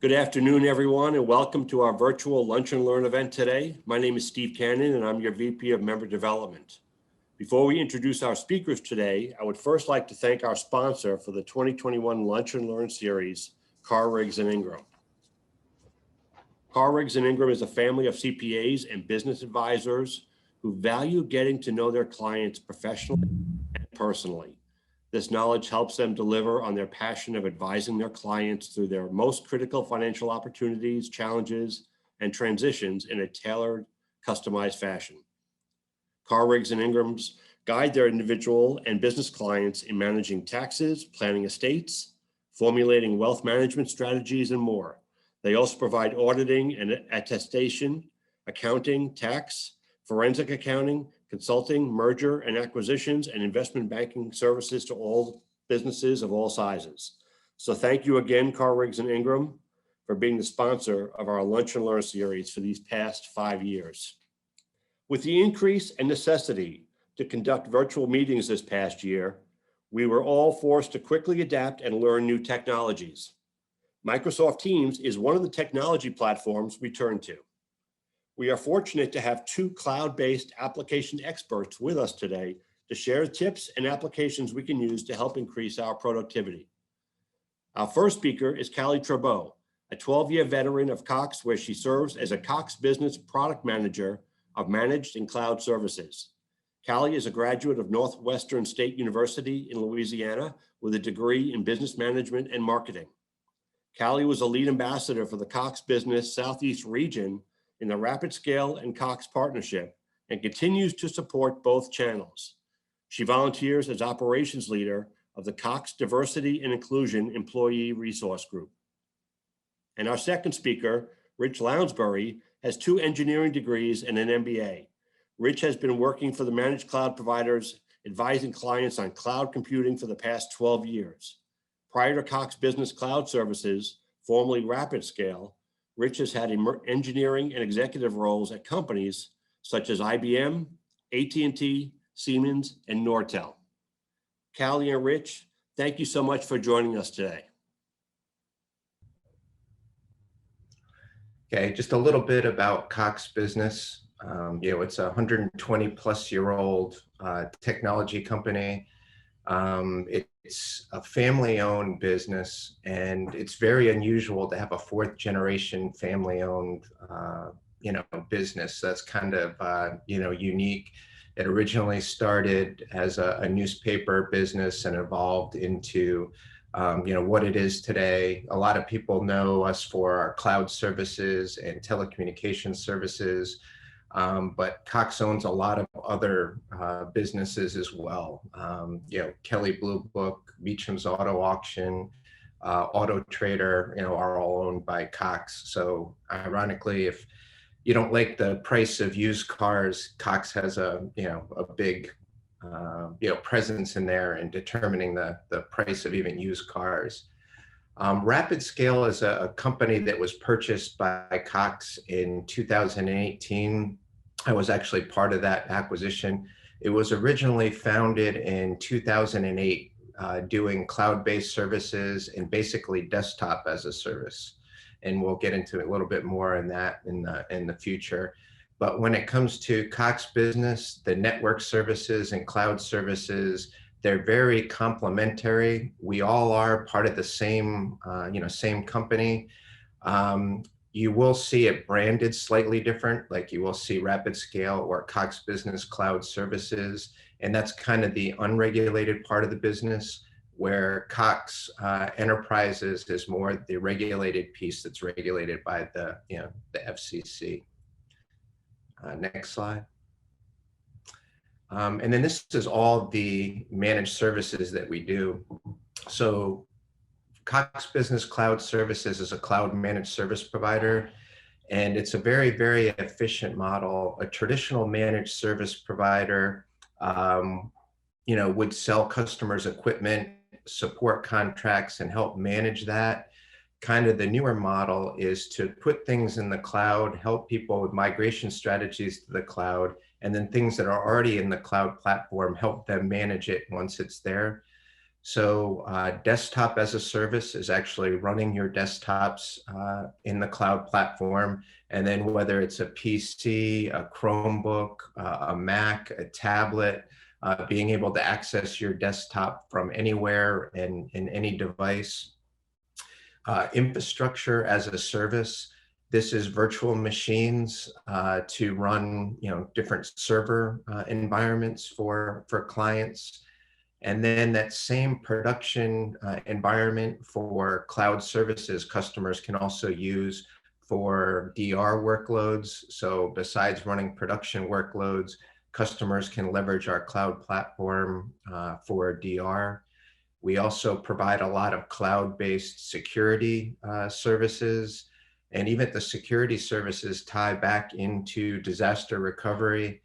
Good afternoon, everyone, and welcome to our virtual Lunch and Learn event today. My name is Steve Cannon, and I'm your VP of Member Development. Before we introduce our speakers today, I would first like to thank our sponsor for the 2021 Lunch and Learn series, Carr, Riggs & Ingram. Carr, Riggs & Ingram is a family of CPAs and business advisors who value getting to know their clients professionally and personally. This knowledge helps them deliver on their passion of advising their clients through their most critical financial opportunities, challenges, and transitions in a tailored, customized fashion. Carr, Riggs & Ingrams guide their individual and business clients in managing taxes, planning estates, formulating wealth management strategies, and more. They also provide auditing and attestation, accounting, tax, forensic accounting, consulting, merger and acquisitions, and investment banking services to all businesses of all sizes. So thank you again, Carr, Riggs & Ingram, for being the sponsor of our Lunch and Learn series for these past 5 years. With the increase and necessity to conduct virtual meetings this past year, we were all forced to quickly adapt and learn new technologies. Microsoft Teams is one of the technology platforms we turn to. We are fortunate to have 2 cloud-based application experts with us today to share tips and applications we can use to help increase our productivity. Our first speaker is Calli, a 12-year veteran of Cox, where she serves as a Cox Business product manager of managed and cloud services. Calli is a graduate of Northwestern State University in Louisiana with a degree in business management and marketing. Calli was a lead ambassador for the Cox Business Southeast region in the Rapid Scale and Cox partnership and continues to support both channels. She volunteers as operations leader of the Cox Diversity and Inclusion Employee Resource Group. And our second speaker, Rich Lounsbury, has 2 engineering degrees and an MBA. Rich has been working for the managed cloud providers, advising clients on cloud computing for the past 12 years. Prior to Cox Business Cloud Services, formerly Rapid Scale, Rich has had engineering and executive roles at companies such as IBM, AT&T, Siemens, and Nortel. Calli and Rich, thank you so much for joining us today. Okay, just a little bit about Cox Business. It's a 120-plus-year-old technology company. It's a family-owned business, and it's very unusual to have a 4th-generation family-owned, business. That's kind of, unique. It originally started as a newspaper business and evolved into, what it is today. A lot of people know us for our cloud services and telecommunications services. But Cox owns a lot of other businesses as well. Calli Blue Book, Beecham's Auto Auction, Auto Trader, are all owned by Cox. So ironically, if you don't like the price of used cars, Cox has a big, presence in there in determining the price of even used cars. Rapid Scale is a company that was purchased by Cox in 2018. I was actually part of that acquisition. It was originally founded in 2008, doing cloud-based services and basically desktop as a service. And we'll get into a little bit more in that in the future. But when it comes to Cox Business, the network services and cloud services, they're very complementary. We all are part of the same, same company. You will see it branded slightly different, like you will see Rapid Scale or Cox Business Cloud Services, and that's kind of the unregulated part of the business, where Cox Enterprises is more the regulated piece that's regulated by the FCC. Next slide. And then this is all the managed services that we do. So Cox Business Cloud Services is a cloud managed service provider, and it's a very, very efficient model. A traditional managed service provider, would sell customers equipment, support contracts, and help manage that. Kind of the newer model is to put things in the cloud, help people with migration strategies to the cloud, and then things that are already in the cloud platform, help them manage it once it's there. So desktop as a service is actually running your desktops in the cloud platform. And then whether it's a PC, a Chromebook, a Mac, a tablet, being able to access your desktop from anywhere and in any device. Infrastructure as a service. This is virtual machines to run, different server environments for clients. And then that same production environment for cloud services, customers can also use for DR workloads. So besides running production workloads, customers can leverage our cloud platform for DR. We also provide a lot of cloud-based security services, and even the security services tie back into disaster recovery.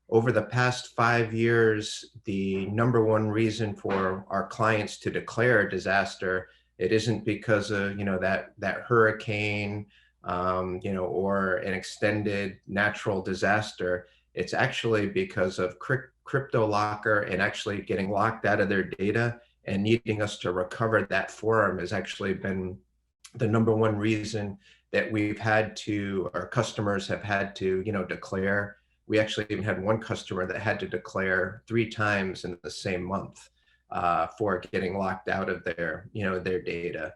Over the past 5 years, the number one reason for our clients to declare a disaster, it isn't because of that hurricane, or an extended natural disaster. It's actually because of crypto locker and actually getting locked out of their data and needing us to recover that for them has actually been the number one reason that our customers have had to, declare. We actually even had one customer that had to declare 3 times in the same month for getting locked out of their data.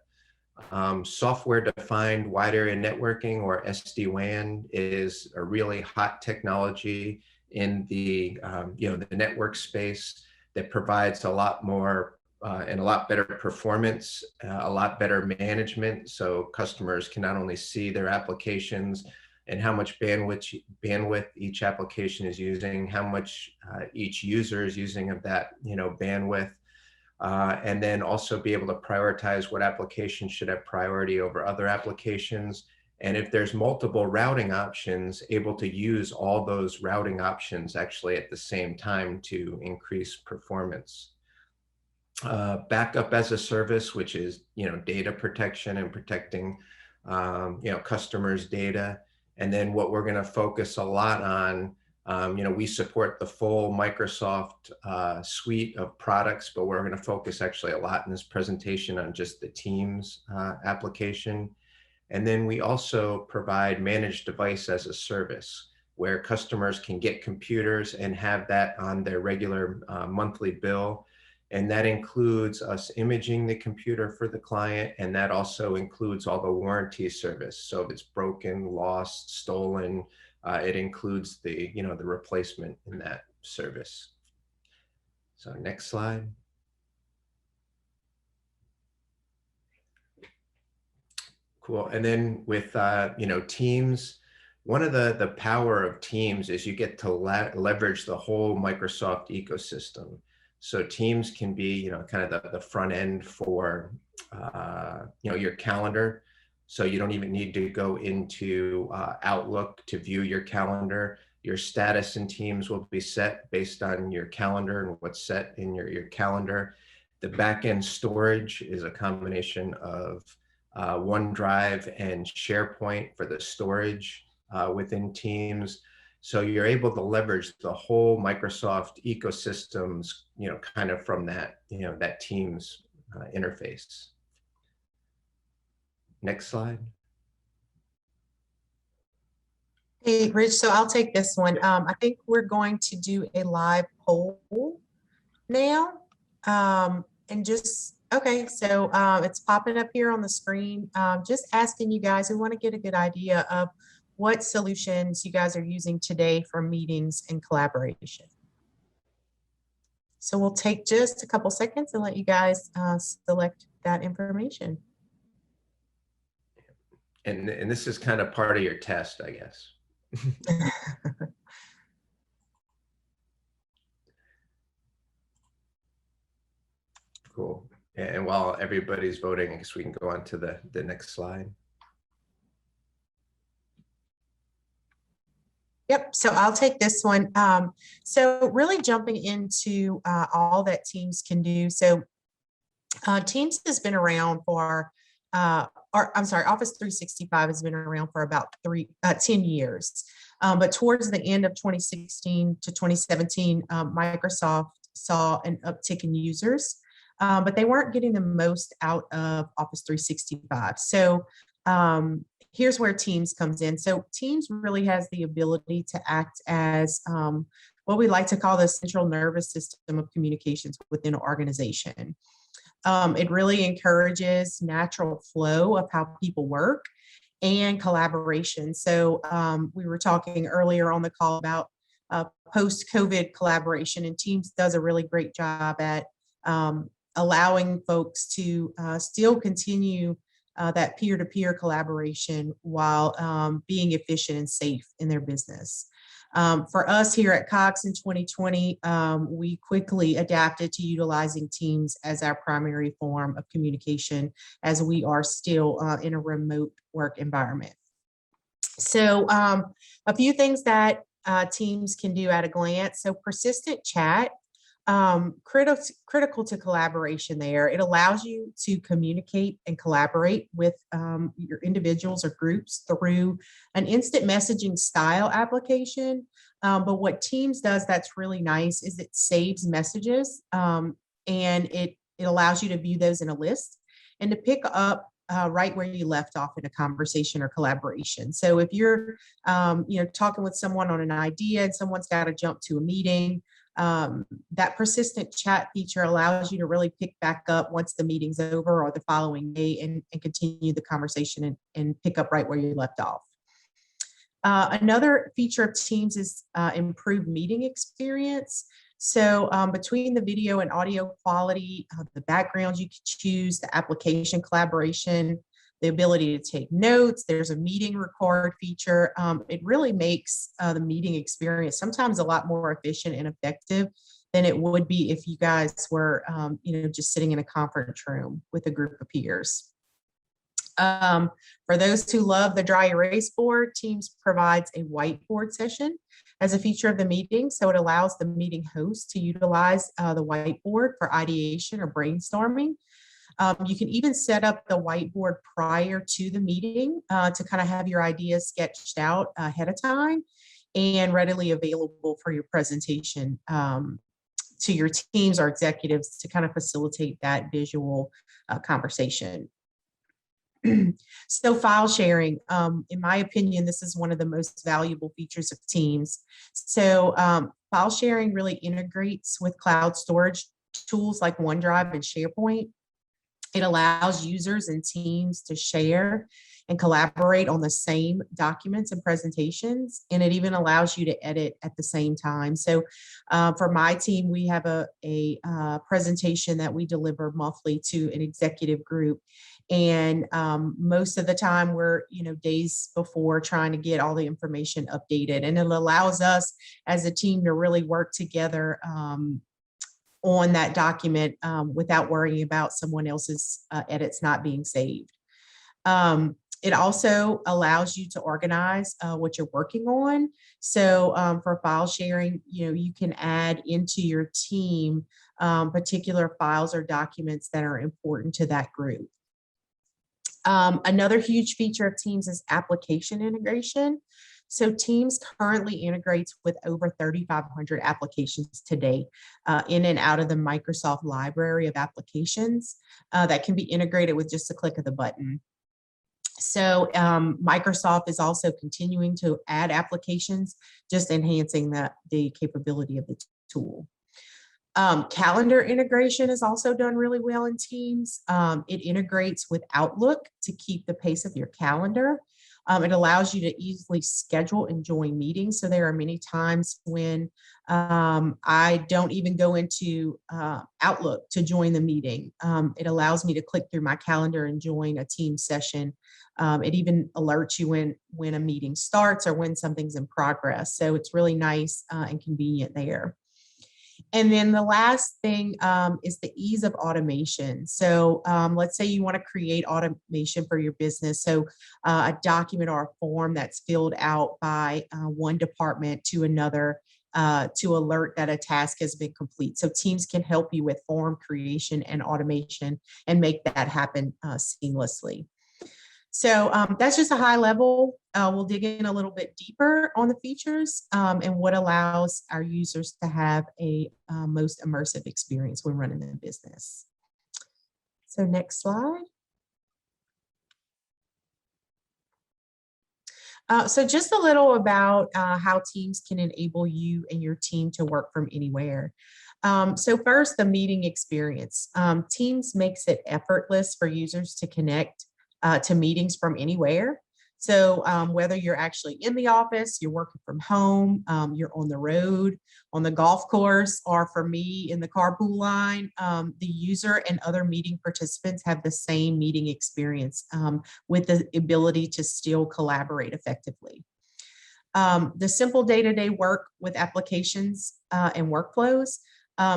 Software-defined wide area networking, or SD-WAN, is a really hot technology in the the network space that provides a lot more and a lot better performance, a lot better management. So customers can not only see their applications and how much bandwidth each application is using, how much each user is using of that bandwidth, and then also be able to prioritize what applications should have priority over other applications. And if there's multiple routing options, able to use all those routing options actually at the same time to increase performance. Backup as a service, which is data protection and protecting customers' data. And then what we're going to focus a lot on, we support the full Microsoft suite of products, but we're going to focus actually a lot in this presentation on just the Teams application. And then we also provide managed device as a service, where customers can get computers and have that on their regular monthly bill. And that includes us imaging the computer for the client, and that also includes all the warranty service. So if it's broken, lost, stolen, it includes the the replacement in that service. So next slide. Cool. And then with Teams, one of the power of Teams is you get to leverage the whole Microsoft ecosystem. So Teams can be, kind of the front end for, your calendar. So you don't even need to go into Outlook to view your calendar. Your status in Teams will be set based on your calendar and what's set in your calendar. The backend storage is a combination of OneDrive and SharePoint for the storage within Teams. So you're able to leverage the whole Microsoft ecosystems, kind of from that, that Teams interface. Next slide. Hey, Rich, so I'll take this one. I think we're going to do a live poll now. Okay, so it's popping up here on the screen. Just asking you guys, we want to get a good idea of what solutions you guys are using today for meetings and collaboration. So we'll take just a couple seconds and let you guys select that information. And this is kind of part of your test, I guess. Cool. And while everybody's voting, I guess we can go on to the next slide. Yep, so I'll take this one. So really jumping into all that Teams can do. So Teams has been around for, Office 365 has been around for about 10 years. But towards the end of 2016 to 2017, Microsoft saw an uptick in users. but they weren't getting the most out of Office 365. So here's where Teams comes in. So Teams really has the ability to act as what we like to call the central nervous system of communications within an organization. It really encourages natural flow of how people work and collaboration. So we were talking earlier on the call about post-COVID collaboration, and Teams does a really great job at allowing folks to still continue that peer-to-peer collaboration while being efficient and safe in their business. For us here at Cox in 2020, we quickly adapted to utilizing Teams as our primary form of communication as we are still in a remote work environment. So a few things that Teams can do at a glance. So persistent chat, critical to collaboration there. It allows you to communicate and collaborate with your individuals or groups through an instant messaging style application. But what Teams does that's really nice is it saves messages and it allows you to view those in a list and to pick up right where you left off in a conversation or collaboration. So if you're talking with someone on an idea and someone's got to jump to a meeting, that persistent chat feature allows you to really pick back up once the meeting's over or the following day and continue the conversation and pick up right where you left off. Another feature of Teams is improved meeting experience. So between the video and audio quality, the backgrounds you can choose, the application collaboration, the ability to take notes, there's a meeting record feature. It really makes the meeting experience sometimes a lot more efficient and effective than it would be if you guys were just sitting in a conference room with a group of peers. For those who love the dry erase board, Teams provides a whiteboard session as a feature of the meeting. So it allows the meeting host to utilize the whiteboard for ideation or brainstorming. You can even set up the whiteboard prior to the meeting to kind of have your ideas sketched out ahead of time and readily available for your presentation to your teams or executives to kind of facilitate that visual conversation. So file sharing, in my opinion, this is one of the most valuable features of Teams. So file sharing really integrates with cloud storage tools like OneDrive and SharePoint. It allows users and teams to share and collaborate on the same documents and presentations, and it even allows you to edit at the same time. So for my team, we have a presentation that we deliver monthly to an executive group. And most of the time we're, days before trying to get all the information updated. And it allows us as a team to really work together on that document without worrying about someone else's edits not being saved. It also allows you to organize what you're working on. So for file sharing, you can add into your team particular files or documents that are important to that group. Another huge feature of Teams is application integration. So Teams currently integrates with over 3,500 applications today in and out of the Microsoft library of applications that can be integrated with just a click of the button. So Microsoft is also continuing to add applications, just enhancing the capability of the tool. Calendar integration is also done really well in Teams. It integrates with Outlook to keep the pace of your calendar. It allows you to easily schedule and join meetings. So there are many times when I don't even go into Outlook to join the meeting. It allows me to click through my calendar and join a team session. It even alerts you when a meeting starts or when something's in progress. So it's really nice and convenient there. And then the last thing is the ease of automation. So let's say you want to create automation for your business. So a document or a form that's filled out by one department to another to alert that a task has been complete. So Teams can help you with form creation and automation and make that happen seamlessly. So that's just a high level. We'll dig in a little bit deeper on the features and what allows our users to have a most immersive experience when running their business. So next slide. So just a little about how Teams can enable you and your team to work from anywhere. So first, the meeting experience. Teams makes it effortless for users to connect to meetings from anywhere. So whether you're actually in the office, you're working from home, you're on the road, on the golf course, or for me in the carpool line, the user and other meeting participants have the same meeting experience with the ability to still collaborate effectively. The simple day-to-day work with applications and workflows.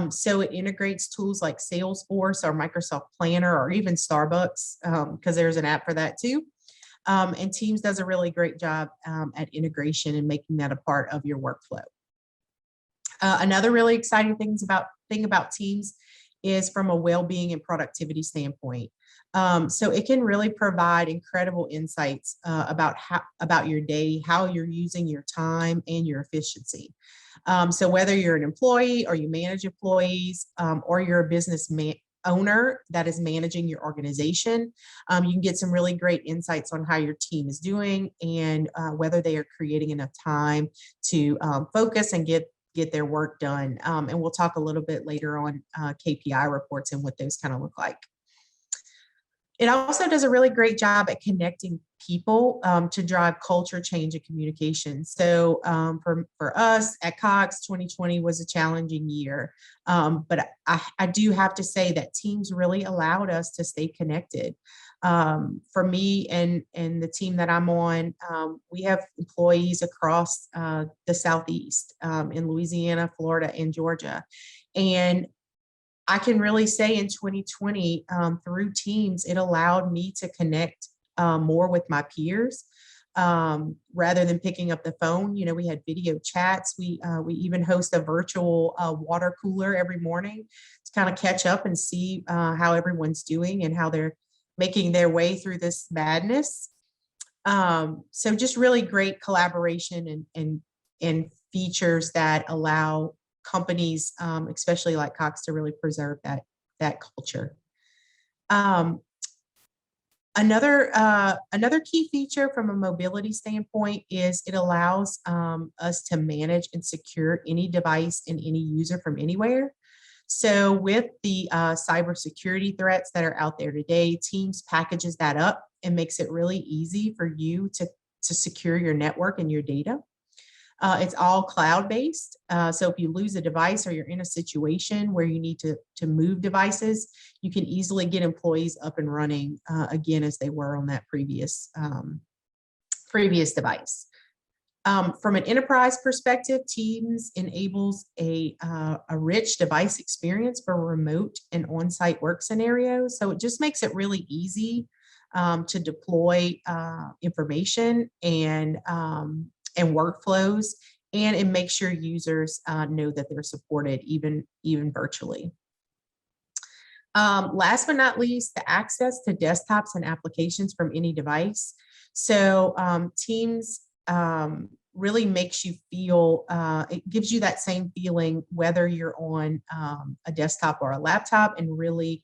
So it integrates tools like Salesforce or Microsoft Planner or even Starbucks, because there's an app for that too. And Teams does a really great job at integration and making that a part of your workflow. Another really exciting thing about Teams is from a well-being and productivity standpoint. So it can really provide incredible insights about your day, how you're using your time and your efficiency. So whether you're an employee or you manage employees or you're a business owner that is managing your organization, you can get some really great insights on how your team is doing and whether they are creating enough time to focus and get their work done. And we'll talk a little bit later on KPI reports and what those kind of look like. It also does a really great job at connecting people to drive culture change and communication. So for us at Cox, 2020 was a challenging year, but I do have to say that Teams really allowed us to stay connected. For me and the team that I'm on, we have employees across the Southeast in Louisiana, Florida, and Georgia. And I can really say in 2020, through Teams, it allowed me to connect more with my peers rather than picking up the phone. You know, we had video chats. We even host a virtual water cooler every morning to kind of catch up and see how everyone's doing and how they're making their way through this madness. So just really great collaboration and features that allow companies, especially like Cox, to really preserve that culture. Another key feature from a mobility standpoint is it allows us to manage and secure any device and any user from anywhere. So with the cybersecurity threats that are out there today, Teams packages that up and makes it really easy for you to secure your network and your data. It's all cloud-based. So if you lose a device or you're in a situation where you need to move devices, you can easily get employees up and running again as they were on that previous device. From an enterprise perspective, Teams enables a rich device experience for remote and on-site work scenarios. So it just makes it really easy to deploy information and workflows, and it makes sure users know that they're supported even virtually. Last but not least, the access to desktops and applications from any device. So Teams really makes you feel, it gives you that same feeling whether you're on a desktop or a laptop, and really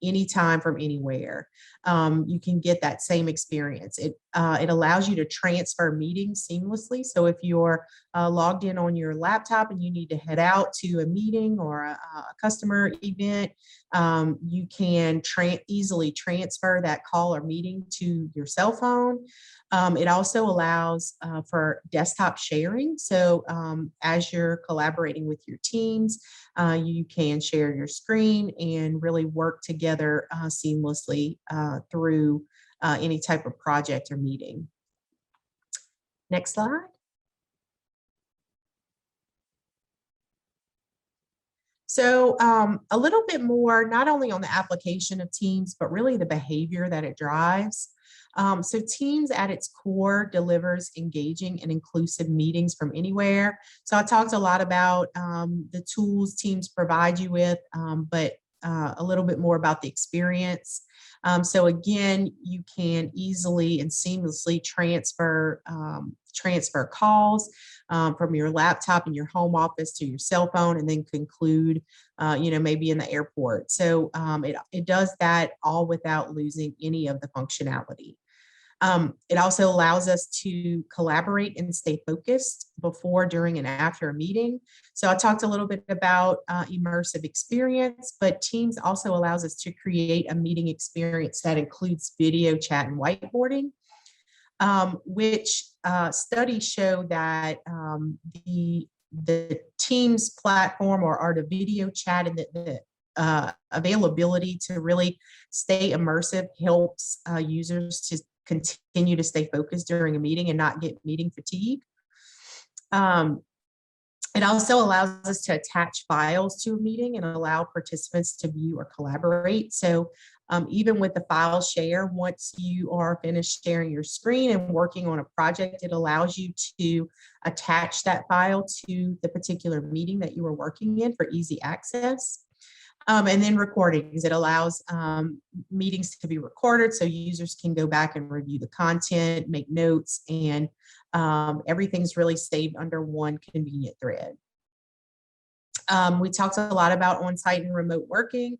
anytime from anywhere. You can get that same experience. It allows you to transfer meetings seamlessly. So if you're logged in on your laptop and you need to head out to a meeting or a customer event, you can easily transfer that call or meeting to your cell phone. It also allows for desktop sharing. So as you're collaborating with your teams, you can share your screen and really work together seamlessly through any type of project or meeting. Next slide. So a little bit more, not only on the application of Teams, but really the behavior that it drives. So Teams at its core delivers engaging and inclusive meetings from anywhere. So I talked a lot about the tools Teams provide you with, but a little bit more about the experience. So again, you can easily and seamlessly transfer calls from your laptop in your home office to your cell phone, and then conclude, maybe in the airport. So it does that all without losing any of the functionality. It also allows us to collaborate and stay focused before, during, and after a meeting. So I talked a little bit about immersive experience, but Teams also allows us to create a meeting experience that includes video chat and whiteboarding, which studies show that the Teams platform or the video chat and the availability to really stay immersive helps users to continue to stay focused during a meeting and not get meeting fatigue. It also allows us to attach files to a meeting and allow participants to view or collaborate. So even with the file share, once you are finished sharing your screen and working on a project, it allows you to attach that file to the particular meeting that you were working in for easy access. And then recordings, it allows meetings to be recorded so users can go back and review the content, make notes, and everything's really saved under one convenient thread. We talked a lot about on-site and remote working,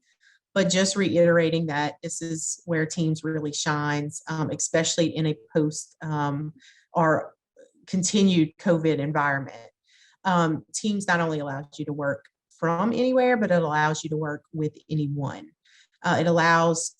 but just reiterating that this is where Teams really shines, especially in a post or continued COVID environment. Teams not only allows you to work from anywhere, but it allows you to work with anyone. It allows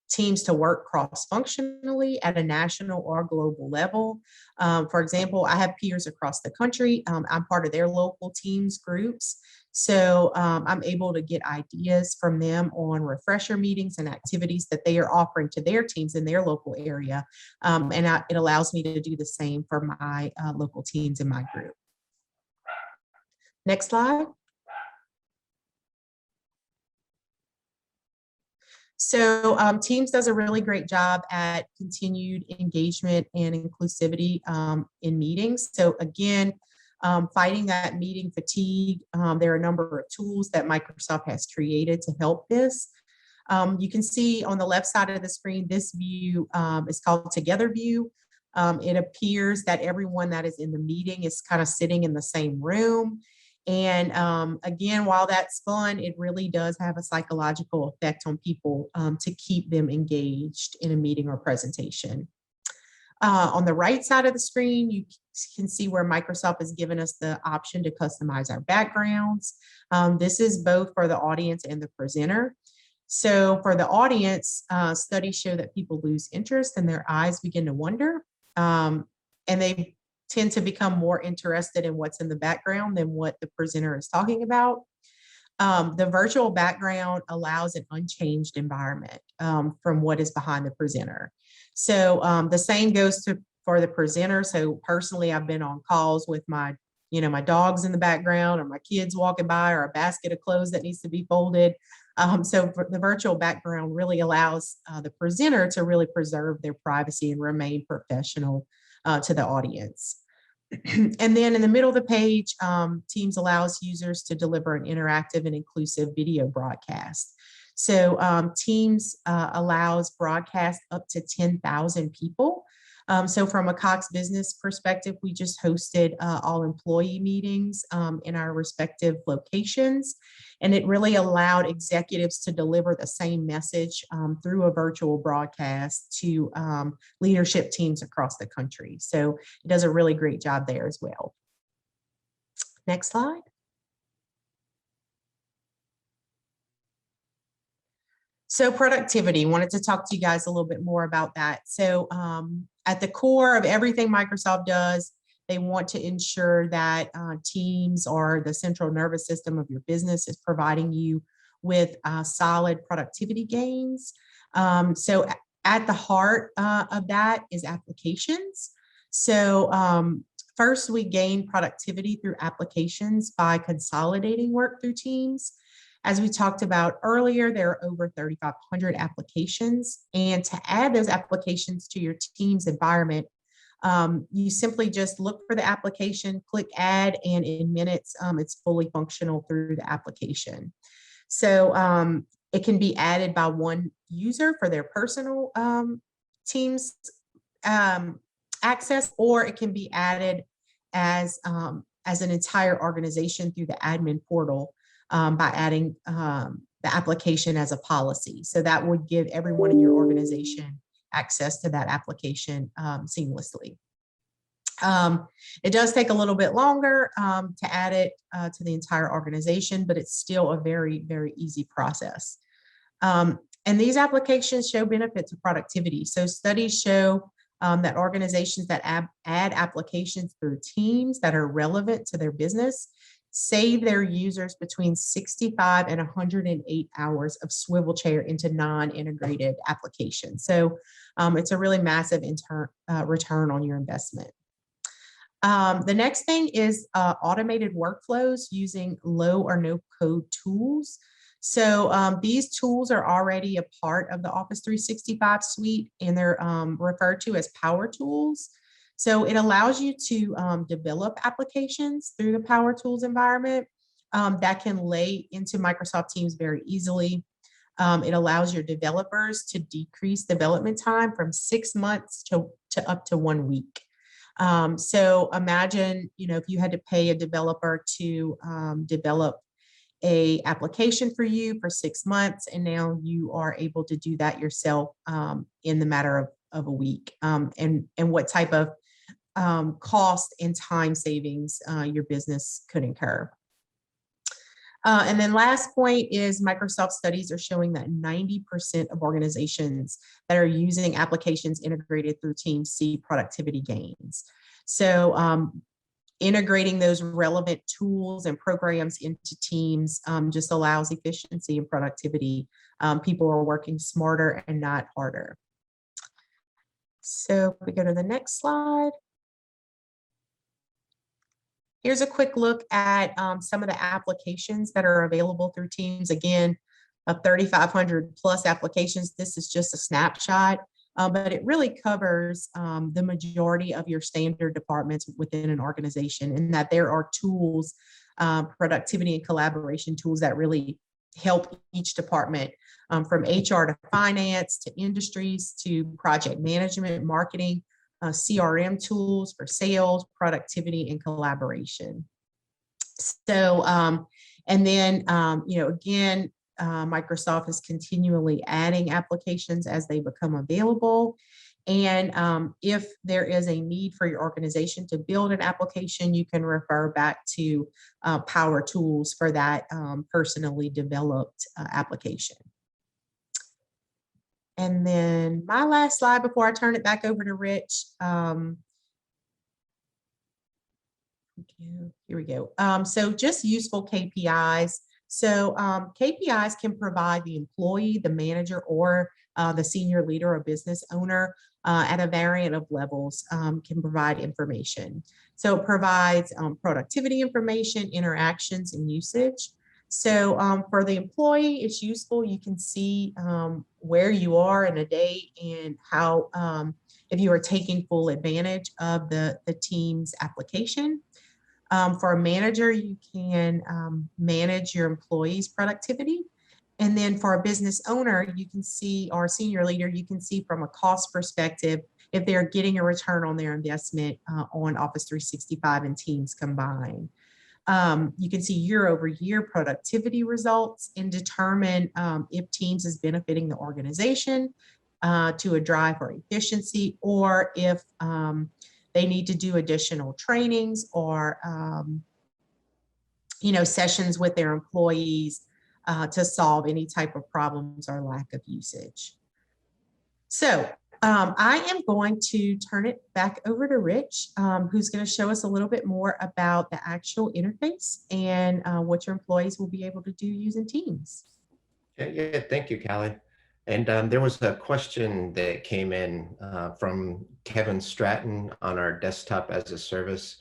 teams to work cross-functionally at a national or global level. For example, I have peers across the country. I'm part of their local Teams groups. So I'm able to get ideas from them on refresher meetings and activities that they are offering to their teams in their local area. It allows me to do the same for my local teams in my group. Next slide. So Teams does a really great job at continued engagement and inclusivity in meetings. So again, fighting that meeting fatigue, there are a number of tools that Microsoft has created to help this. You can see on the left side of the screen, this view is called Together View. It appears that everyone that is in the meeting is kind of sitting in the same room. And again, while that's fun, it really does have a psychological effect on people to keep them engaged in a meeting or presentation. On the right side of the screen, you can see where Microsoft has given us the option to customize our backgrounds. This is both for the audience and the presenter. So for the audience, studies show that people lose interest and their eyes begin to wander, and they tend to become more interested in what's in the background than what the presenter is talking about. The virtual background allows an unchanged environment from what is behind the presenter. So the same goes for the presenter. So personally, I've been on calls with my dogs in the background, or my kids walking by, or a basket of clothes that needs to be folded. So the virtual background really allows the presenter to really preserve their privacy and remain professional to the audience. And then in the middle of the page, Teams allows users to deliver an interactive and inclusive video broadcast. So Teams allows broadcast up to 10,000 people. So from a Cox Business perspective, we just hosted all employee meetings in our respective locations. And it really allowed executives to deliver the same message through a virtual broadcast to leadership teams across the country. So it does a really great job there as well. Next slide. So productivity, wanted to talk to you guys a little bit more about that. So at the core of everything Microsoft does, they want to ensure that Teams, or the central nervous system of your business, is providing you with solid productivity gains. So at the heart of that is applications. So first, we gain productivity through applications by consolidating work through Teams. As we talked about earlier, there are over 3,500 applications. And to add those applications to your Teams environment, you simply just look for the application, click add, and in minutes, it's fully functional through the application. So It can be added by one user for their personal Teams access, or it can be added as an entire organization through the admin portal by adding the application as a policy. So that would give everyone in your organization access to that application seamlessly. It does take a little bit longer to add it to the entire organization, but it's still a very, very easy process. And these applications show benefits of productivity. So studies show that organizations that add applications through Teams that are relevant to their business save their users between 65 and 108 hours of swivel chair into non-integrated applications. So it's a really massive return on your investment. The next thing is automated workflows using low or no code tools. So these tools are already a part of the Office 365 suite, and they're referred to as Power Tools. So it allows you to develop applications through the Power Tools environment that can lay into Microsoft Teams very easily. It allows your developers to decrease development time from 6 months to up to 1 week. So imagine, if you had to pay a developer to develop a application for you for 6 months, and now you are able to do that yourself in the matter of a week, and what type of cost and time savings your business could incur. And then last point is Microsoft studies are showing that 90% of organizations that are using applications integrated through Teams see productivity gains. So integrating those relevant tools and programs into Teams just allows efficiency and productivity. People are working smarter and not harder. So if we go to the next slide. Here's a quick look at some of the applications that are available through Teams. Again, 3,500 plus applications. This is just a snapshot, but it really covers the majority of your standard departments within an organization, and that there are tools, productivity and collaboration tools that really help each department, from HR to finance to industries to project management, marketing, CRM tools for sales, productivity, and collaboration. So, and then, again, Microsoft is continually adding applications as they become available. And if there is a need for your organization to build an application, you can refer back to Power Tools for that personally developed application. And then my last slide before I turn it back over to Rich. Here we go. So just useful KPIs. So KPIs can provide the employee, the manager, or the senior leader or business owner at a variant of levels can provide information. So it provides productivity information, interactions, and usage. So for the employee, it's useful. You can see where you are in a day and how, if you are taking full advantage of the Teams application. For a manager, you can manage your employees' productivity. And then for a business owner, you can see, or senior leader, you can see from a cost perspective if they're getting a return on their investment on Office 365 and Teams combined. You can see year-over-year productivity results and determine if Teams is benefiting the organization to a drive for efficiency, or if they need to do additional trainings or sessions with their employees to solve any type of problems or lack of usage. So I am going to turn it back over to Rich, who's going to show us a little bit more about the actual interface and what your employees will be able to do using Teams. Yeah, thank you, Calli. And there was a question that came in from Kevin Stratton on our desktop as a service.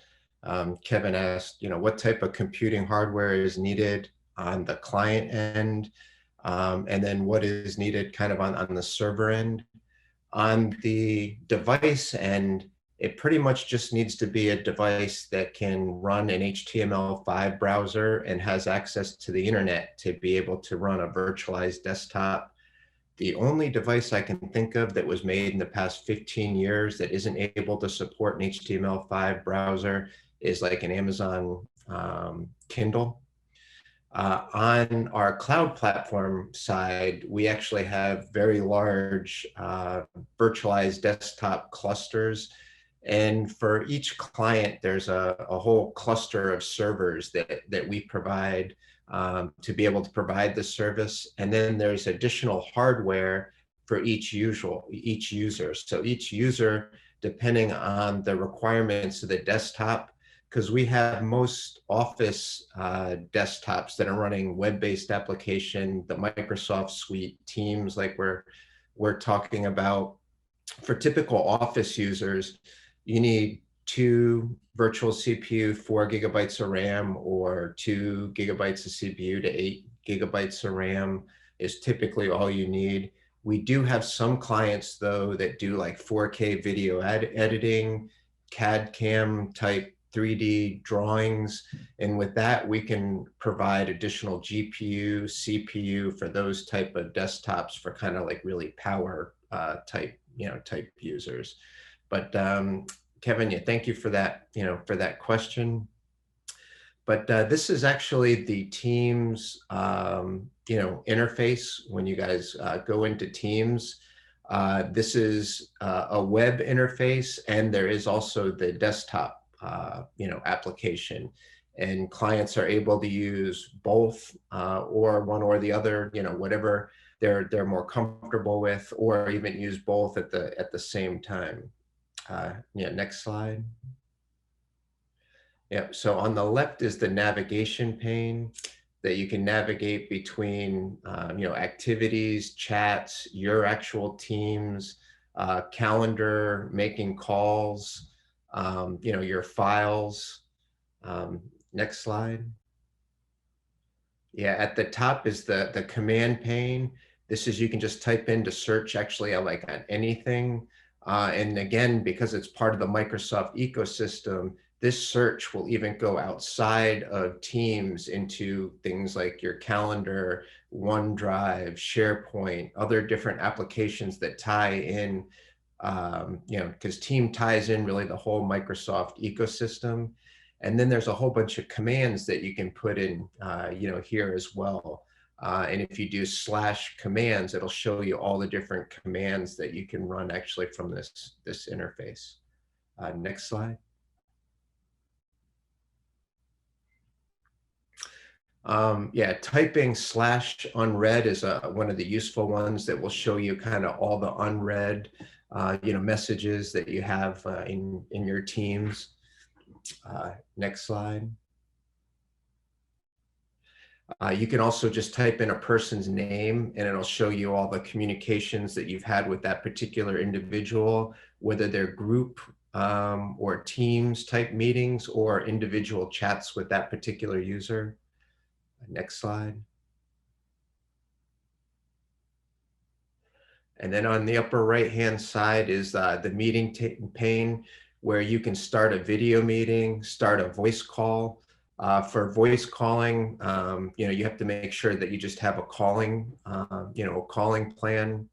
Kevin asked, what type of computing hardware is needed on the client end, and then what is needed kind of on the server end. On the device end, It pretty much just needs to be a device that can run an HTML5 browser and has access to the internet to be able to run a virtualized desktop. The only device I can think of that was made in the past 15 years that isn't able to support an HTML5 browser is like an Amazon Kindle. On our cloud platform side, we actually have very large virtualized desktop clusters. And for each client, there's a whole cluster of servers that we provide to be able to provide the service. And then there's additional hardware for each user. So each user, depending on the requirements of the desktop, because we have most Office desktops that are running web-based application, the Microsoft Suite, Teams, like we're talking about. For typical Office users, you need 2 virtual CPU, 4 gigabytes of RAM, or 2 gigabytes of CPU to 8 gigabytes of RAM is typically all you need. We do have some clients though that do like 4K video editing, CAD CAM type 3D drawings. And with that, we can provide additional GPU, CPU for those type of desktops for kind of like really power type users. But Kevin, yeah, thank you for that, for that question. But this is actually the Teams, interface when you guys go into Teams. This is a web interface, and there is also the desktop application, and clients are able to use both or one or the other, whatever they're more comfortable with, or even use both at the same time. Next slide. Yeah, so on the left is the navigation pane that you can navigate between activities, chats, your actual Teams, calendar, making calls, your files. Next slide. Yeah, at the top is the command pane. This is, you can just type in to search actually like on anything. And again, because it's part of the Microsoft ecosystem, this search will even go outside of Teams into things like your calendar, OneDrive, SharePoint, other different applications that tie in, because Team ties in really the whole Microsoft ecosystem. And then there's a whole bunch of commands that you can put in, here as well. And if you do /commands, it'll show you all the different commands that you can run actually from this interface. Next slide. Typing /unread is one of the useful ones that will show you kind of all the unread, messages that you have in your Teams. Next slide. You can also just type in a person's name, and it'll show you all the communications that you've had with that particular individual, whether they're group or Teams type meetings or individual chats with that particular user. Next slide. And then on the upper right-hand side is the meeting pane, where you can start a video meeting, start a voice call. For voice calling, you have to make sure that you just have a calling, calling plan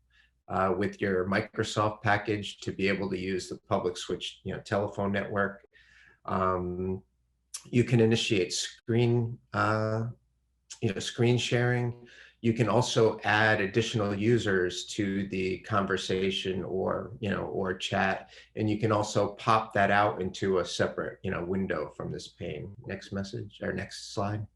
with your Microsoft package to be able to use the public switch, telephone network. You can initiate screen sharing. You can also add additional users to the conversation or chat, and you can also pop that out into a separate, window from this pane. Next message or next slide.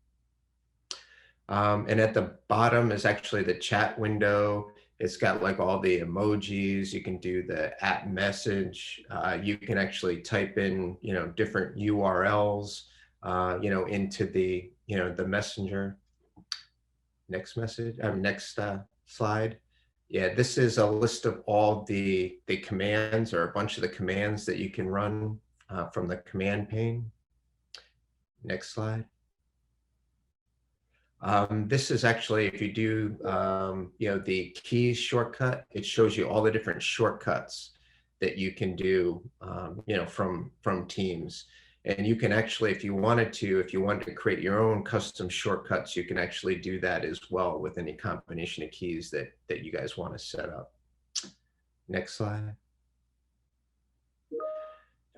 And at the bottom is actually the chat window. It's got like all the emojis. You can do the @message. You can actually type in, different URLs, into the, the messenger. Next message, next slide. Yeah, this is a list of all the commands, or a bunch of the commands that you can run from the command pane. Next slide. This is actually, if you do, the keys shortcut, it shows you all the different shortcuts that you can do, from Teams. And you can actually, if you wanted to create your own custom shortcuts, you can actually do that as well with any combination of keys that you guys want to set up. Next slide.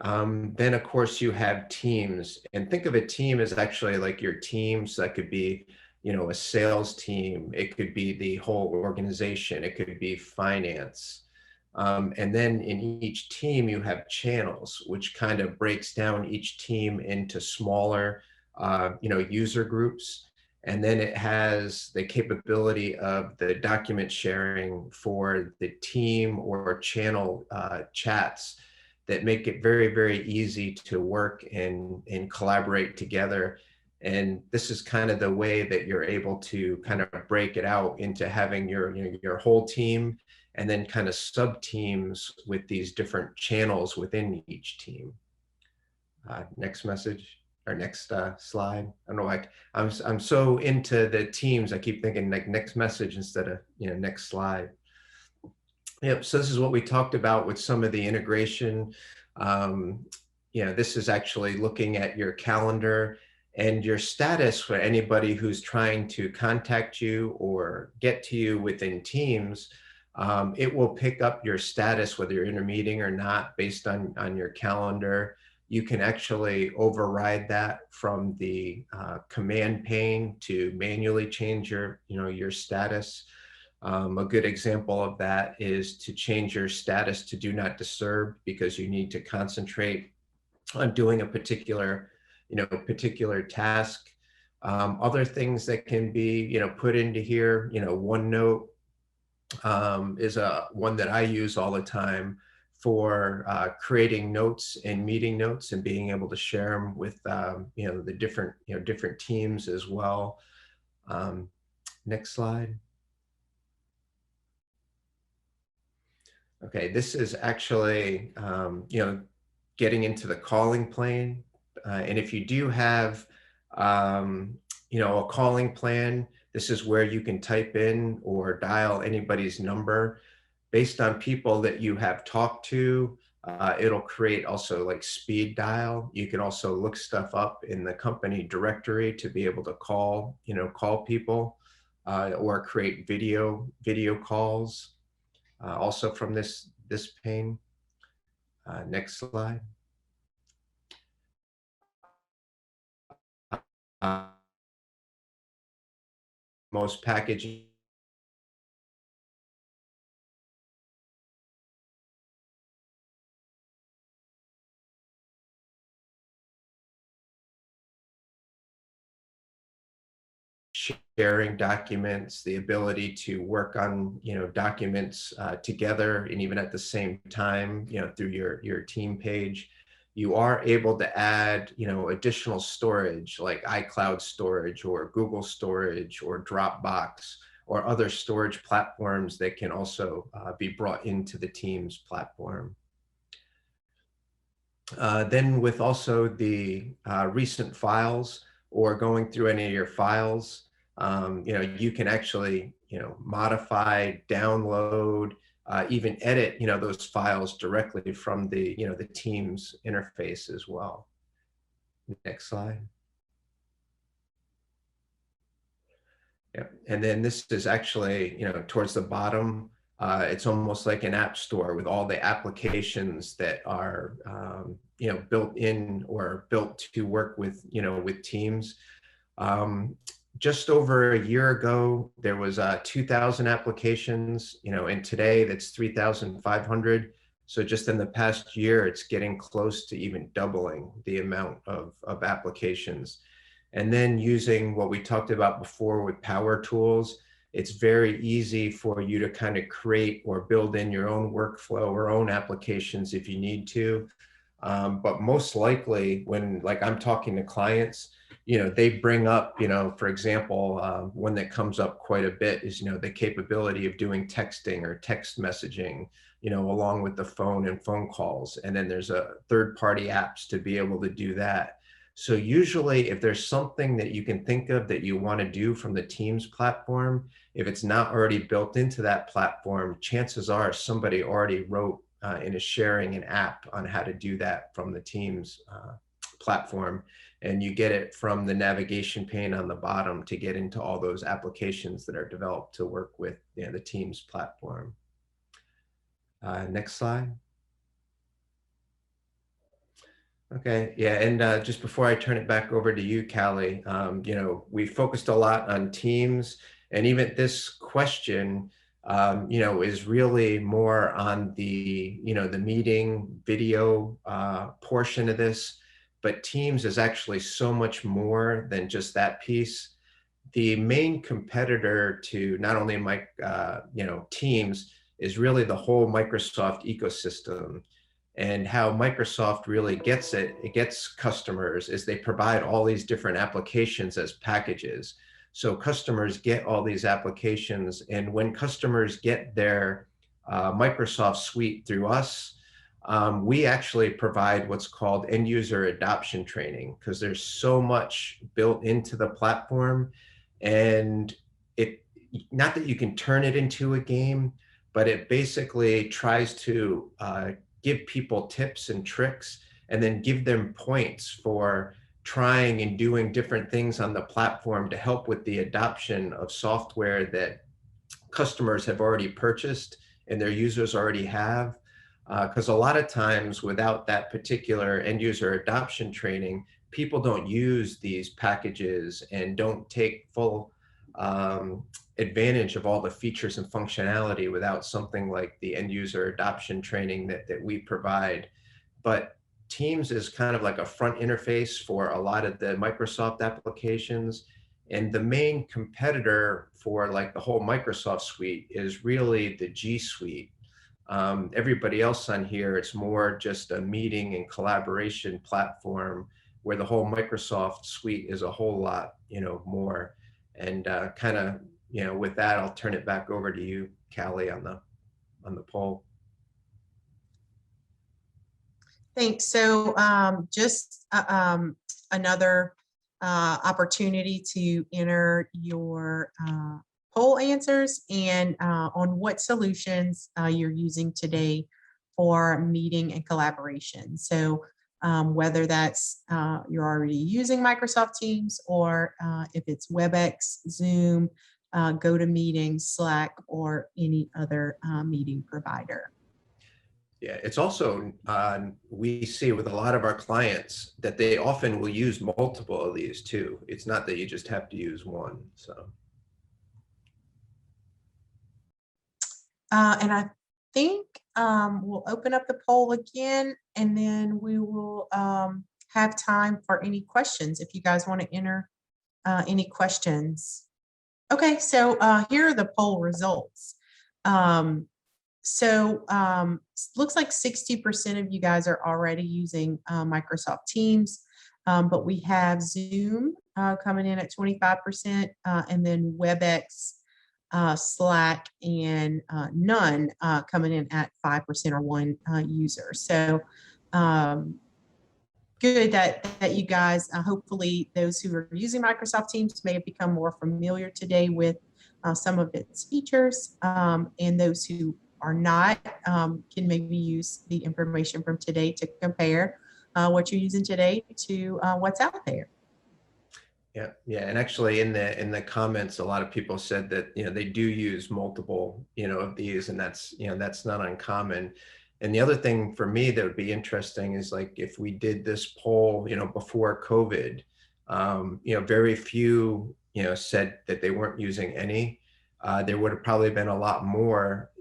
Then of course you have teams, and think of a team as actually like your team. So that could be, a sales team. It could be the whole organization. It could be finance. And then in each team, you have channels, which kind of breaks down each team into smaller, user groups. And then it has the capability of the document sharing for the team or channel chats that make it very, very easy to work and collaborate together. And this is kind of the way that you're able to kind of break it out into having your whole team, and then kind of sub teams with these different channels within each team. Next message, or next slide. I don't know, like I'm so into the teams, I keep thinking like next message instead of next slide. Yep. So this is what we talked about with some of the integration. This is actually looking at your calendar and your status for anybody who's trying to contact you or get to you within Teams. It will pick up your status, whether you're in a meeting or not, based on your calendar. You can actually override that from the command pane to manually change your status. A good example of that is to change your status to do not disturb, because you need to concentrate on doing a particular task. Other things that can be, put into here, OneNote is one that I use all the time for creating notes and meeting notes and being able to share them with, the different teams as well. Next slide. Okay, this is actually, getting into the calling plane. And if you do have, a calling plan, this is where you can type in or dial anybody's number based on people that you have talked to. It'll create also like speed dial. You can also look stuff up in the company directory to be able to call people, or create video calls. Also from this pane. Next slide. Most packaging sharing documents, the ability to work on documents together and even at the same time through your team page. You are able to add additional storage like iCloud storage or Google storage or Dropbox or other storage platforms that can also be brought into the Teams platform. Then with also the recent files, or going through any of your files, you can actually, modify, download, even edit, those files directly from the, the Teams interface as well. Next slide. Yeah, and then this is actually, towards the bottom. It's almost like an app store with all the applications that are, built in or built to work with, with Teams. Just over a year ago, there was 2,000 applications, and today that's 3,500. So just in the past year, it's getting close to even doubling the amount of applications. And then using what we talked about before with power tools, it's very easy for you to kind of create or build in your own workflow or own applications if you need to. But most likely when like I'm talking to clients, they bring up, for example, one that comes up quite a bit is, the capability of doing texting or text messaging, along with the phone and phone calls. And then there's a third-party apps to be able to do that. So usually if there's something that you can think of that you want to do from the Teams platform, if it's not already built into that platform, chances are somebody already wrote and is sharing an app on how to do that from the Teams platform. And you get it from the navigation pane on the bottom to get into all those applications that are developed to work with the Teams platform. Next slide. Okay, yeah, and just before I turn it back over to you, Calli, we focused a lot on Teams, and even this question, is really more on the, the meeting video portion of this, but Teams is actually so much more than just that piece. The main competitor to not only Teams is really the whole Microsoft ecosystem. And how Microsoft really gets it gets customers is they provide all these different applications as packages. So customers get all these applications, and when customers get their Microsoft suite through us, we actually provide what's called end user adoption training, because there's so much built into the platform, and not that you can turn it into a game, but it basically tries to give people tips and tricks, and then give them points for trying and doing different things on the platform to help with the adoption of software that customers have already purchased and their users already have. Because a lot of times without that particular end user adoption training, people don't use these packages and don't take full advantage of all the features and functionality without something like the end user adoption training that we provide. But Teams is kind of like a front interface for a lot of the Microsoft applications. And the main competitor for like the whole Microsoft suite is really the G Suite. Everybody else on here, it's more just a meeting and collaboration platform, where the whole Microsoft suite is a whole lot, more. And with that, I'll turn it back over to you, Calli, on the poll. Thanks. So just another opportunity to enter your poll answers and on what solutions you're using today for meeting and collaboration. So whether that's you're already using Microsoft Teams, or if it's WebEx, Zoom, GoToMeeting, Slack, or any other meeting provider. Yeah, it's also, we see with a lot of our clients that they often will use multiple of these too. It's not that you just have to use one, so. And I think we'll open up the poll again, and then we will have time for any questions if you guys want to enter any questions. Okay, so here are the poll results. Looks like 60% of you guys are already using Microsoft Teams, but we have Zoom coming in at 25%, and then WebEx, Slack, and none coming in at 5% or one user. So good that you guys, hopefully those who are using Microsoft Teams may have become more familiar today with some of its features, and those who are not can maybe use the information from today to compare what you're using today to what's out there. Yeah, and actually in the comments, a lot of people said that they do use multiple of these, and that's not uncommon. And the other thing for me that would be interesting is, like, if we did this poll before COVID, very few said that they weren't using any. There would have probably been a lot more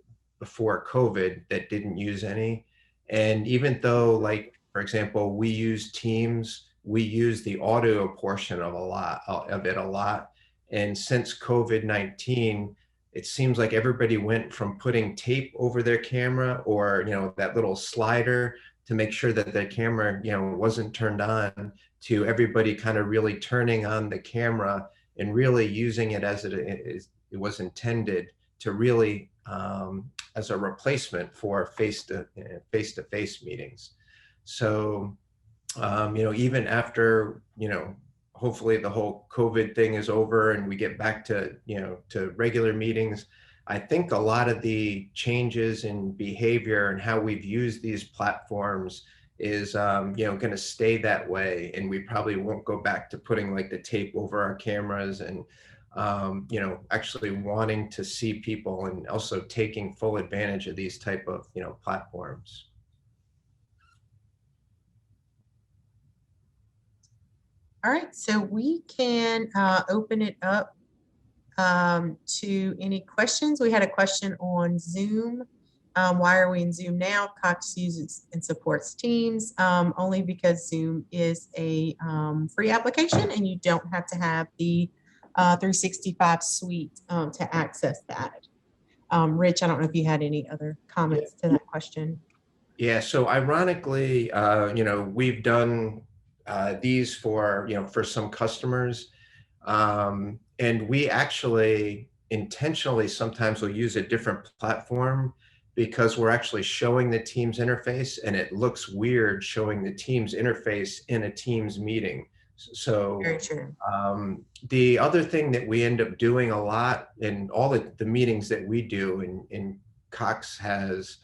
before COVID that didn't use any. And even though, like, for example, we use Teams, we use the audio portion of it a lot. And since COVID-19, it seems like everybody went from putting tape over their camera, or that little slider to make sure that their camera wasn't turned on, to everybody kind of really turning on the camera and really using it as it was intended, to really as a replacement for face-to-face meetings. So even after hopefully the whole COVID thing is over and we get back to to regular meetings, I think a lot of the changes in behavior and how we've used these platforms is going to stay that way, and we probably won't go back to putting like the tape over our cameras and actually wanting to see people and also taking full advantage of these type of platforms. All right, so we can open it up to any questions. We had a question on Zoom. Why are we in Zoom now? Cox uses and supports Teams only because Zoom is a free application and you don't have to have the 365 suite to access that. Rich, I don't know if you had any other comments to that question. Yeah, so ironically, we've done these for some customers, and we actually intentionally sometimes will use a different platform because we're actually showing the Teams interface, and it looks weird showing the Teams interface in a Teams meeting. So Very true. the other thing that we end up doing a lot in all the meetings that we do, and Cox has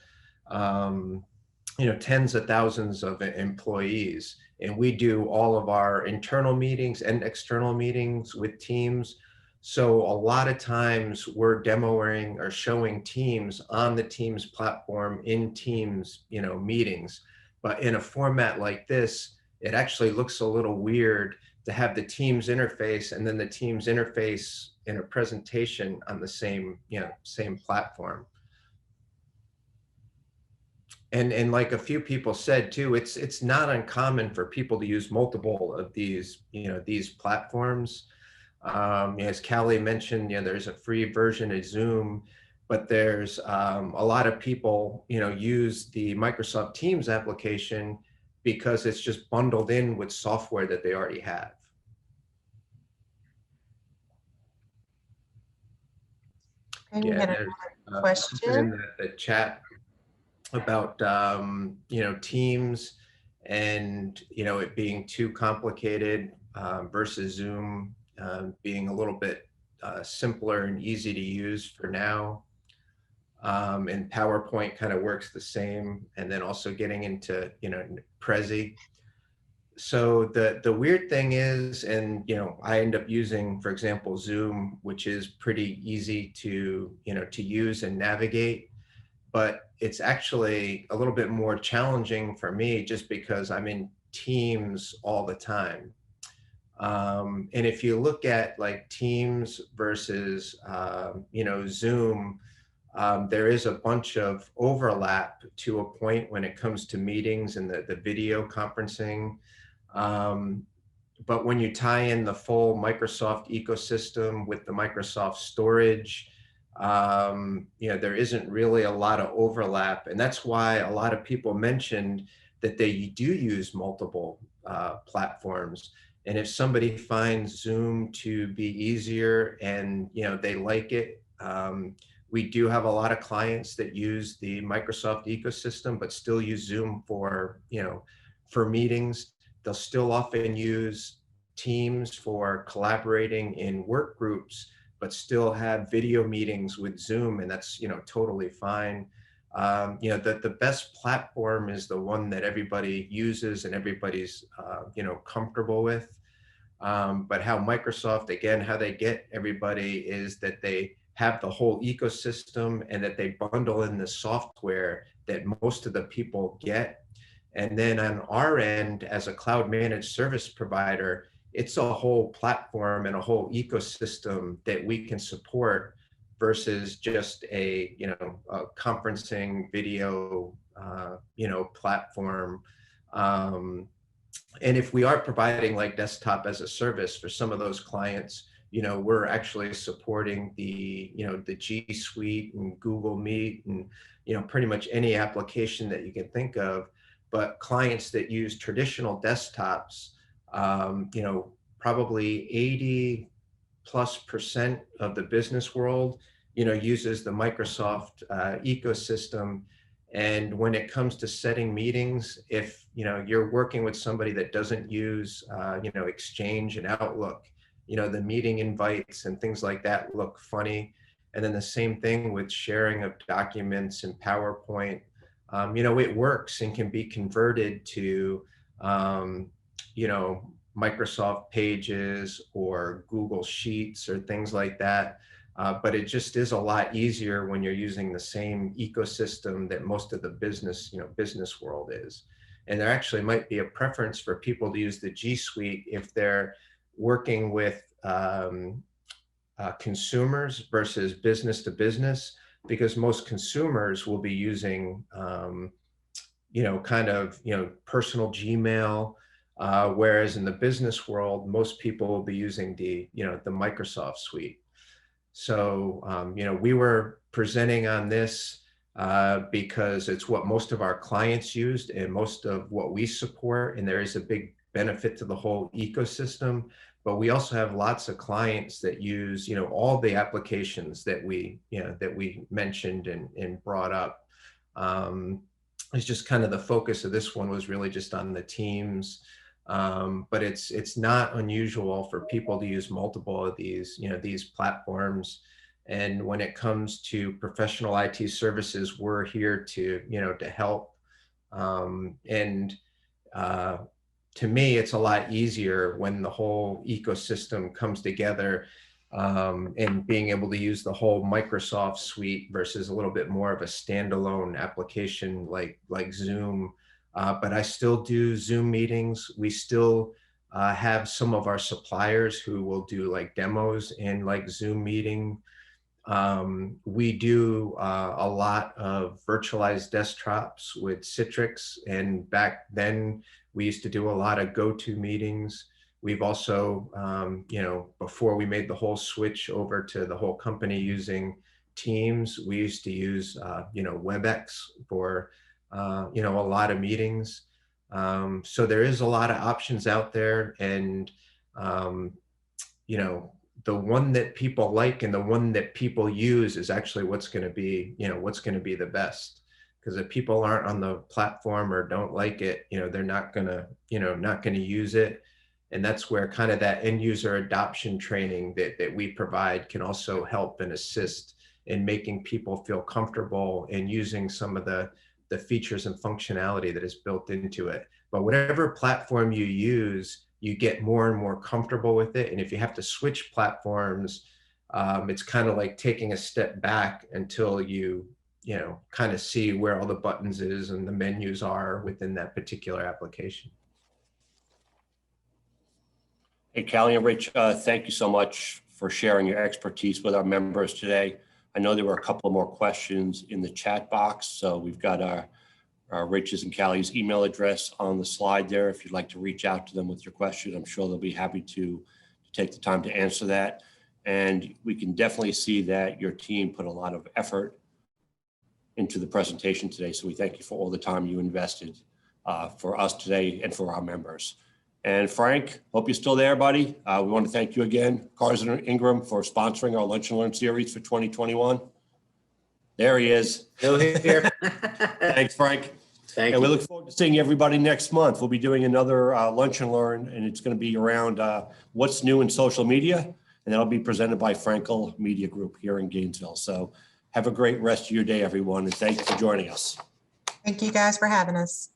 tens of thousands of employees, and we do all of our internal meetings and external meetings with Teams. So a lot of times we're demoing or showing Teams on the Teams platform in Teams meetings, but in a format like this, it actually looks a little weird to have the Teams interface and then the Teams interface in a presentation on the same platform. And like a few people said too, it's not uncommon for people to use multiple of these platforms. As Calli mentioned, there's a free version of Zoom, but there's a lot of people use the Microsoft Teams application because it's just bundled in with software that they already have. Okay, we had a question in the chat about Teams and it being too complicated versus Zoom being a little bit simpler and easy to use for now. And PowerPoint kind of works the same, and then also getting into Prezi. So the weird thing is, and I end up using, for example, Zoom, which is pretty easy to to use and navigate, but it's actually a little bit more challenging for me just because I'm in Teams all the time. And if you look at like Teams versus Zoom, there is a bunch of overlap to a point when it comes to meetings and the video conferencing. But when you tie in the full Microsoft ecosystem with the Microsoft storage, there isn't really a lot of overlap. And that's why a lot of people mentioned that they do use multiple platforms. And if somebody finds Zoom to be easier and they like it, we do have a lot of clients that use the Microsoft ecosystem, but still use Zoom for meetings. They'll still often use Teams for collaborating in work groups, but still have video meetings with Zoom, and that's totally fine. The best platform is the one that everybody uses and everybody's comfortable with. But how Microsoft, again, how they get everybody is that they have the whole ecosystem and that they bundle in the software that most of the people get. And then on our end, as a cloud managed service provider, it's a whole platform and a whole ecosystem that we can support versus just a conferencing video platform. And if we are providing like desktop as a service for some of those clients, we're actually supporting the G Suite and Google Meet and pretty much any application that you can think of. But clients that use traditional desktops, probably 80+% of the business world, uses the Microsoft ecosystem. And when it comes to setting meetings, if you're working with somebody that doesn't use Exchange and Outlook, the meeting invites and things like that look funny. And then the same thing with sharing of documents in PowerPoint. It works and can be converted to, Microsoft Pages or Google Sheets or things like that. But it just is a lot easier when you're using the same ecosystem that most of the business world is. And there actually might be a preference for people to use the G Suite if they're working with consumers versus business to business, because most consumers will be using, personal Gmail, whereas in the business world, most people will be using the Microsoft suite. So, we were presenting on this because it's what most of our clients used and most of what we support, and there is a big benefit to the whole ecosystem. But we also have lots of clients that use, all the applications that we mentioned and brought up. It's just kind of the focus of this one was really just on the teams. But it's not unusual for people to use multiple of these platforms. And when it comes to professional IT services, we're here to help. To me, it's a lot easier when the whole ecosystem comes together, and being able to use the whole Microsoft suite versus a little bit more of a standalone application like Zoom. But I still do Zoom meetings. We still have some of our suppliers who will do like demos in like Zoom meeting. We do a lot of virtualized desktops with Citrix, and back then we used to do a lot of go-to meetings. We've also, before we made the whole switch over to the whole company using Teams, we used to use, WebEx for, a lot of meetings. So there is a lot of options out there, and, the one that people like and the one that people use is actually what's going to be the best. Because if people aren't on the platform or don't like it, they're not gonna use it. And that's where kind of that end user adoption training that we provide can also help and assist in making people feel comfortable in using some of the features and functionality that is built into it. But whatever platform you use, you get more and more comfortable with it. And if you have to switch platforms, it's kind of like taking a step back until you kind of see where all the buttons is and the menus are within that particular application. Hey, Calli and Rich, thank you so much for sharing your expertise with our members today. I know there were a couple more questions in the chat box, so we've got our Rich's and Calli's email address on the slide there. If you'd like to reach out to them with your question, I'm sure they'll be happy to take the time to answer that. And we can definitely see that your team put a lot of effort into the presentation today. So we thank you for all the time you invested for us today and for our members. And Frank, hope you're still there, buddy. We want to thank you again, Carson Ingram, for sponsoring our Lunch and Learn series for 2021. There he is. Still here. Thanks, Frank. Thank and you. we look forward to seeing everybody next month. We'll be doing another Lunch and Learn, and it's going to be around what's new in social media, and that'll be presented by Frankel Media Group here in Gainesville. So have a great rest of your day, everyone, and thank you for joining us. Thank you guys for having us.